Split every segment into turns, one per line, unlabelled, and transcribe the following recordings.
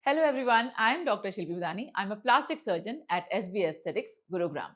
Hello everyone, I am Dr. Shilpi Bhadani. I am a plastic surgeon at SB Aesthetics, Gurugram.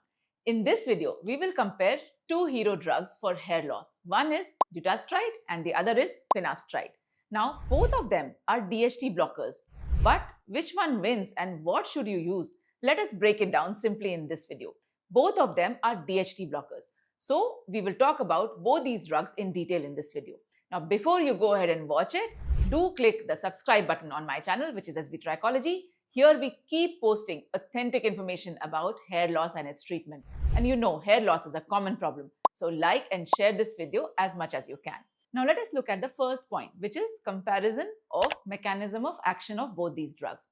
In this video, we will compare two hero drugs for hair loss. One is Dutasteride and the other is Finasteride. Now, both of them are DHT blockers. But which one wins and what should you use? Let us break it down simply in this video. Both of them are DHT blockers. So, we will talk about both these drugs in detail in this video. Now, before you go ahead and watch it, do click the subscribe button on my channel, which is SB Trichology. Here we keep posting authentic information about hair loss and its treatment. And you know, hair loss is a common problem. So like and share this video as much as you can. Now let us look at the first point, which is comparison of mechanism of action of both these drugs.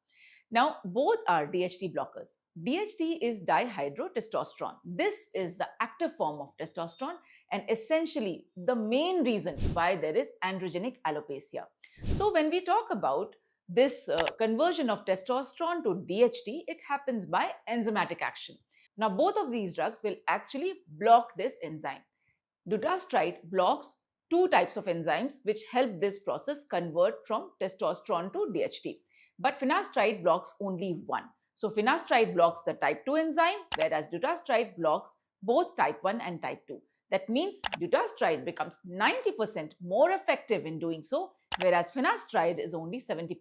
Now, both are DHT blockers. DHT is dihydrotestosterone. This is the active form of testosterone and essentially the main reason why there is androgenic alopecia. So when we talk about this conversion of testosterone to DHT, it happens by enzymatic action. Now, both of these drugs will actually block this enzyme. Dutasteride blocks two types of enzymes which help this process convert from testosterone to DHT. But finasteride blocks only one. So finasteride blocks the type 2 enzyme, whereas dutasteride blocks both type 1 and type 2. That means dutasteride becomes 90% more effective in doing so, whereas finasteride is only 70%.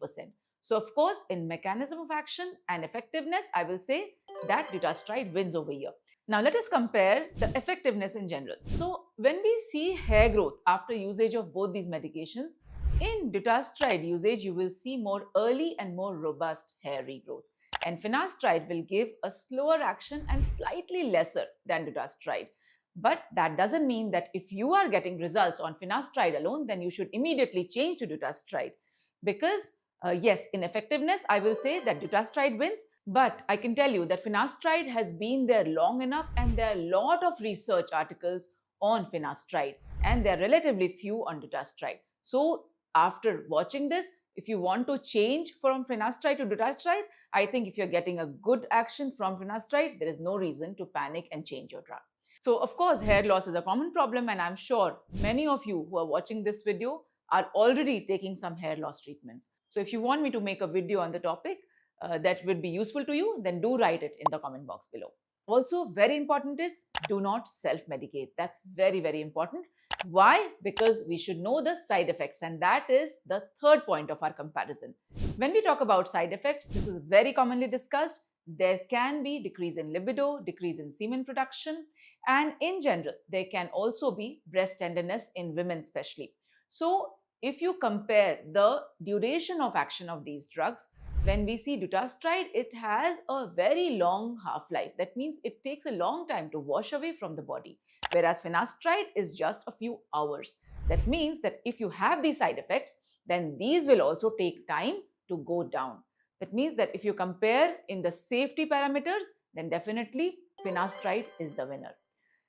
So of course, in mechanism of action and effectiveness, I will say that dutasteride wins over here. Now let us compare the effectiveness in general. So when we see hair growth after usage of both these medications, in dutasteride usage, you will see more early and more robust hair regrowth. And finasteride will give a slower action and slightly lesser than dutasteride. But that doesn't mean that if you are getting results on finasteride alone, then you should immediately change to dutasteride. Because yes, in effectiveness, I will say that dutasteride wins. But I can tell you that finasteride has been there long enough and there are a lot of research articles on finasteride and there are relatively few on dutasteride. So after watching this, if you want to change from finasteride to dutasteride, I think if you're getting a good action from finasteride, there is no reason to panic and change your drug. So of course, hair loss is a common problem and I'm sure many of you who are watching this video are already taking some hair loss treatments. So if you want me to make a video on the topic that would be useful to you, then do write it in the comment box below. Also, very important is do not self-medicate. That's very, very important. Why? Because we should know the side effects, and that is the third point of our comparison. When we talk about side effects, this is very commonly discussed. There can be decrease in libido, decrease in semen production, and in general, there can also be breast tenderness in women especially. So, if you compare the duration of action of these drugs, when we see dutasteride, it has a very long half-life. That means it takes a long time to wash away from the body, whereas finasteride is just a few hours. That means that if you have these side effects, then these will also take time to go down. That means that if you compare in the safety parameters, then definitely finasteride is the winner.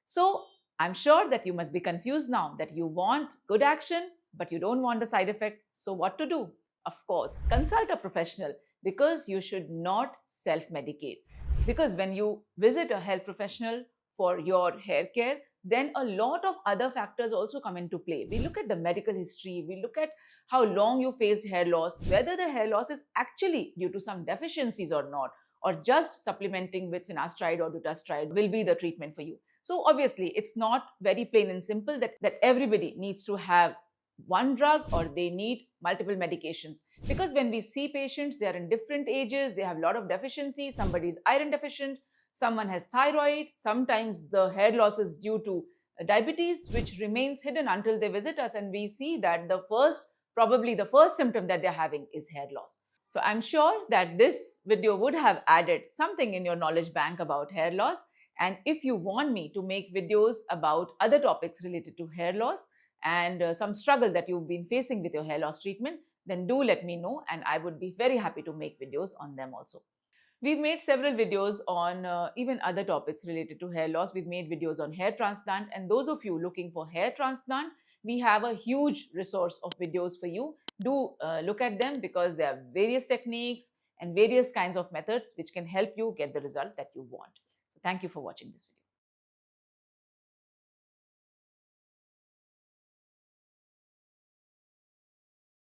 So I'm sure that you must be confused now that you want good action, but you don't want the side effect. So what to do? Of course, consult a professional because you should not self-medicate. Because when you visit a health professional for your hair care, then a lot of other factors also come into play. We look at the medical history, we look at how long you faced hair loss, whether the hair loss is actually due to some deficiencies or not, or just supplementing with finasteride or dutasteride will be the treatment for you. So obviously, it's not very plain and simple that everybody needs to have one drug or they need multiple medications. Because when we see patients, they are in different ages, they have a lot of deficiencies. Somebody is iron deficient, someone has thyroid, sometimes the hair loss is due to diabetes, which remains hidden until they visit us, and we see that probably the first symptom that they're having is hair loss. So I'm sure that this video would have added something in your knowledge bank about hair loss. And if you want me to make videos about other topics related to hair loss and some struggle that you've been facing with your hair loss treatment, then do let me know and I would be very happy to make videos on them also. We've made several videos on even other topics related to hair loss. We've made videos on hair transplant, and those of you looking for hair transplant, we have a huge resource of videos for you. Do look at them because there are various techniques and various kinds of methods which can help you get the result that you want. So thank you for watching this video.